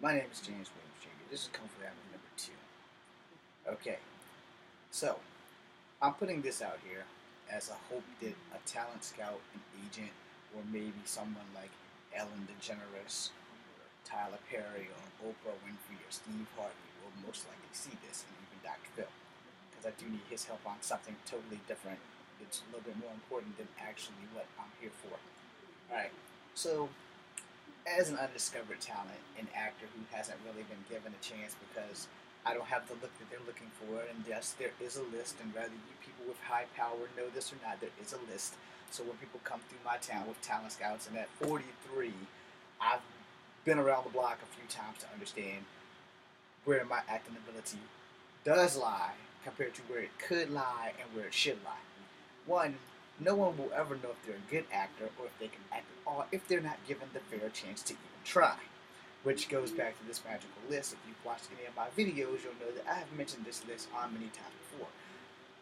My name is James Williams Jr. This is Kung Fu Avenue number 2. Okay, so I'm putting this out here as a hope that a talent scout, an agent, or maybe someone like Ellen DeGeneres, or Tyler Perry, or Oprah Winfrey, or Steve Harvey will most likely see this, and even Dr. Phil, because I do need his help on something totally different. It's a little bit more important than actually what I'm here for. Alright, so as an undiscovered talent, an actor who hasn't really been given a chance because I don't have the look that they're looking for. And yes, there is a list, and whether you people with high power know this or not, there is a list. So when people come through my town with talent scouts, and at 43, I've been around the block a few times to understand where my acting ability does lie compared to where it could lie and where it should lie. One, no one will ever know if they're a good actor or if they can act at all if they're not given the fair chance to even try. Which goes back to this magical list. If you've watched any of my videos, you'll know that I have mentioned this list on many times before.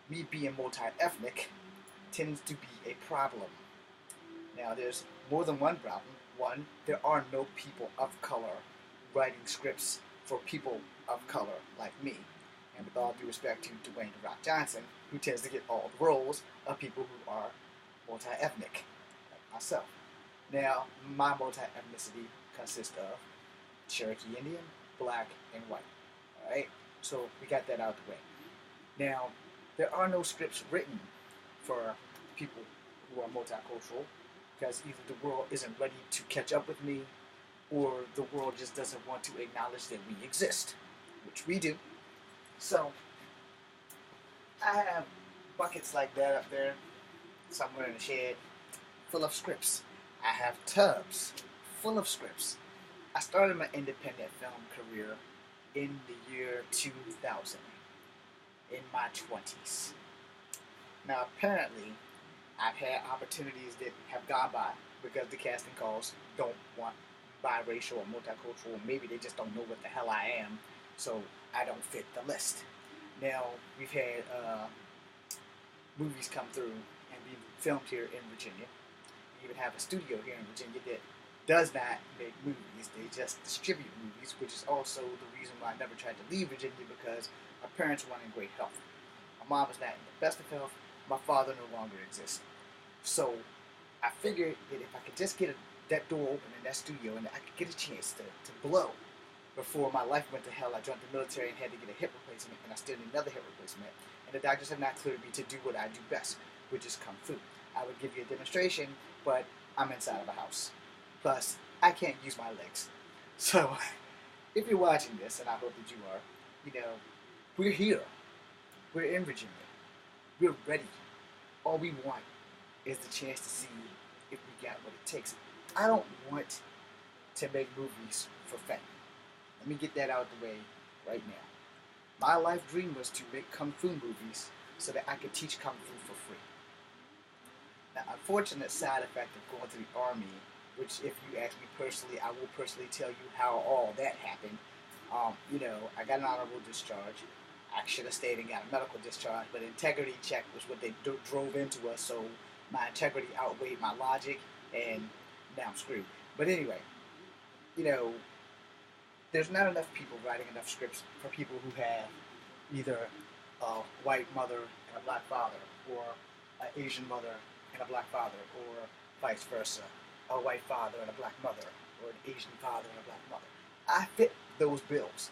Me being multi-ethnic tends to be a problem. Now, there's more than one problem. One, there are no people of color writing scripts for people of color like me. And with all due respect to Dwayne "The Rock" Johnson, who tends to get all the roles of people who are multi-ethnic, like myself. Now, my multi-ethnicity consists of Cherokee Indian, black, and white. Alright? So we got that out of the way. Now, there are no scripts written for people who are multicultural because either the world isn't ready to catch up with me or the world just doesn't want to acknowledge that we exist, which we do. So, I have buckets like that up there somewhere in the shed full of scripts. I have tubs full of scripts. I started my independent film career in the year 2000, in my 20s. Now, apparently, I've had opportunities that have gone by because the casting calls don't want biracial or multicultural. Maybe they just don't know what the hell I am, so I don't fit the list. Now, we've had movies come through and be filmed here in Virginia. We even have a studio here in Virginia that does not make movies. They just distribute movies, which is also the reason why I never tried to leave Virginia because my parents weren't in great health. My mom was not in the best of health. My father no longer exists. So I figured that if I could just get that door open in that studio and I could get a chance to blow before my life went to hell, I joined the military and had to get a hip replacement, and I still need another hip replacement. And the doctors have not cleared me to do what I do best, which is Kung Fu. I would give you a demonstration, but I'm inside of a house. Plus, I can't use my legs. So, if you're watching this, and I hope that you are, we're here. We're in Virginia. We're ready. All we want is the chance to see if we got what it takes. I don't want to make movies for fame. Let me get that out of the way right now. My life dream was to make Kung Fu movies so that I could teach Kung Fu for free. Now, unfortunate side effect of going to the Army, which if you ask me personally, I will personally tell you how all that happened. I got an honorable discharge. I should have stayed and got a medical discharge, but integrity check was what they drove into us, so my integrity outweighed my logic, and now I'm screwed. But anyway, you know, there's not enough people writing enough scripts for people who have either a white mother and a black father, or an Asian mother and a black father, or vice versa, a white father and a black mother, or an Asian father and a black mother. I fit those bills.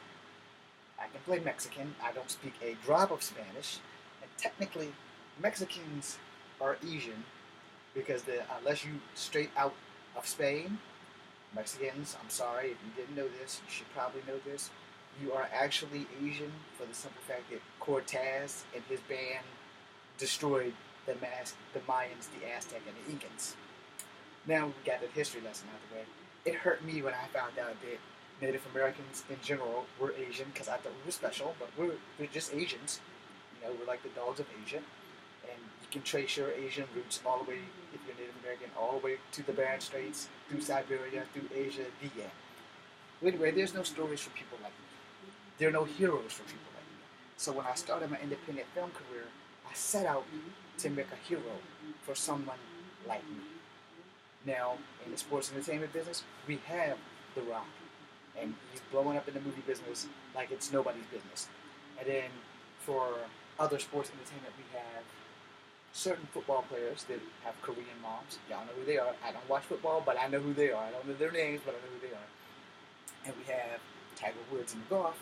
I can play Mexican. I don't speak a drop of Spanish, and technically, Mexicans are Asian because unless you straight out of Spain, Mexicans, I'm sorry if you didn't know this, you should probably know this. You are actually Asian for the simple fact that Cortez and his band destroyed the Mayans, the Aztec, and the Incans. Now we got that history lesson out of the way. It hurt me when I found out that Native Americans in general were Asian because I thought we were special, but we're just Asians. We're like the dogs of Asia. And you can trace your Asian roots all the way, if you're Native American, all the way to the Bering Straits, through Siberia, through Asia, the end. Anyway, there's no stories for people like me. There are no heroes for people like me. So when I started my independent film career, I set out to make a hero for someone like me. Now, in the sports entertainment business, we have The Rock. and he's blowing up in the movie business like it's nobody's business. And then for other sports entertainment, we have certain football players that have Korean moms. Y'all know who they are. I don't watch football, but I know who they are. I don't know their names, but I know who they are. And we have Tiger Woods in golf,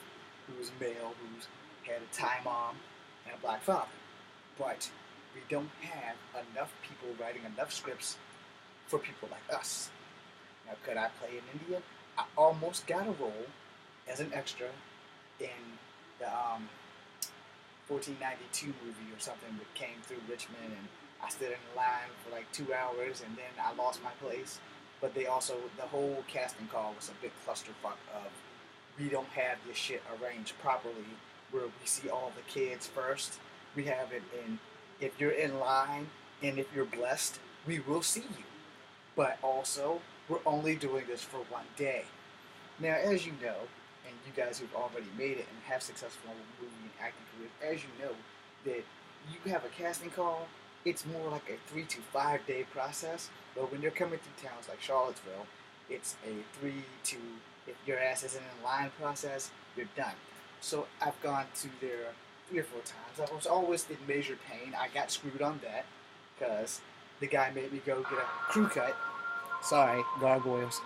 who's male, who's had a Thai mom and a black father. But we don't have enough people writing enough scripts for people like us. Now, could I play an Indian? I almost got a role as an extra in the 1492 movie or something that came through Richmond, and I stood in line for like 2 hours, and then I lost my place. But they also, the whole casting call was a big clusterfuck of, we don't have this shit arranged properly where we see all the kids first. We have it in, if you're in line and if you're blessed, we will see you. But also, we're only doing this for one day. Now, as you know, and you guys who've already made it and have successful movie and acting careers, as you know, that you have a casting call, it's more like a 3 to 5 day process. But when you're coming through towns like Charlottesville, it's a 3 to, if your ass isn't in line process, you're done. So I've gone to there 3 or 4 times. I was always in major pain. I got screwed on that because the guy made me go get a crew cut. Sorry, gargoyles.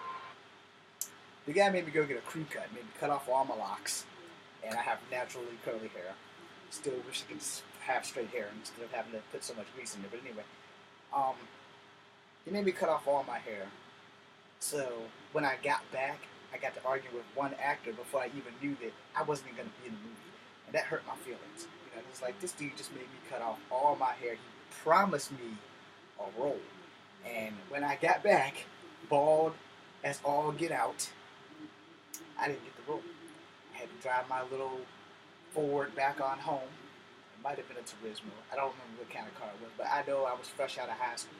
The guy made me go get a crew cut, made me cut off all my locks, and I have naturally curly hair. Still wish I could have straight hair instead of having to put so much grease in it. But anyway, he made me cut off all my hair. So when I got back, I got to argue with one actor before I even knew that I wasn't even going to be in the movie, and that hurt my feelings. You know, it's like, this dude just made me cut off all my hair. He promised me a role, and when I got back, bald as all get out, I didn't get the role. I had to drive my little Ford back on home. It might have been a Turismo. I don't remember what kind of car it was, but I know I was fresh out of high school.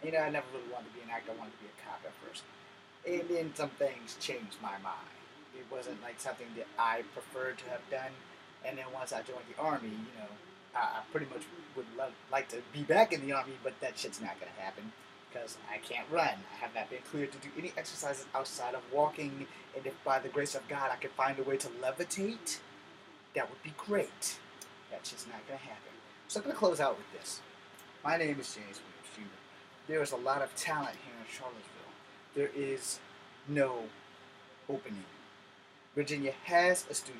You know, I never really wanted to be an actor. I wanted to be a cop at first. And then some things changed my mind. It wasn't like something that I preferred to have done. And then once I joined the Army, you know, I pretty much would like to be back in the Army, but that shit's not going to happen because I can't run. I have not been cleared to do any exercises outside of walking. And if by the grace of God I could find a way to levitate, that would be great. That's just not going to happen. So I'm going to close out with this. My name is James Williams Jr. There is a lot of talent here in Charlottesville. There is no opening. Virginia has a studio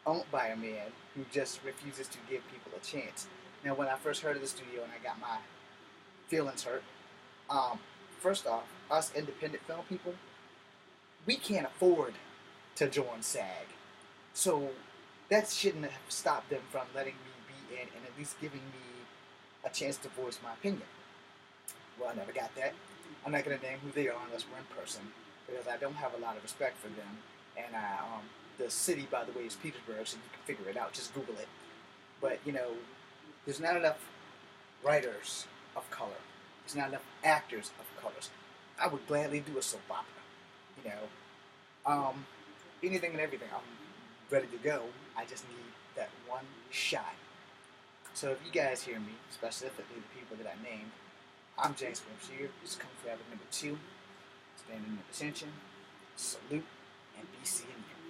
owned by a man who just refuses to give people a chance. Now, when I first heard of the studio and I got my feelings hurt, first off, us independent film people, we can't afford to join SAG. So that shouldn't have stopped them from letting me be in and at least giving me a chance to voice my opinion. Well, I never got that. I'm not going to name who they are unless we're in person because I don't have a lot of respect for them. And the city, by the way, is Petersburg, so you can figure it out. Just Google it. But, you know, there's not enough writers of color. There's not enough actors of colors. I would gladly do a soap opera. You know, anything and everything. I'm ready to go. I just need that one shot. So if you guys hear me, specifically the people that I named, I'm James Williams here. This is Come Forever #2. Stand in attention, salute, and be seeing you.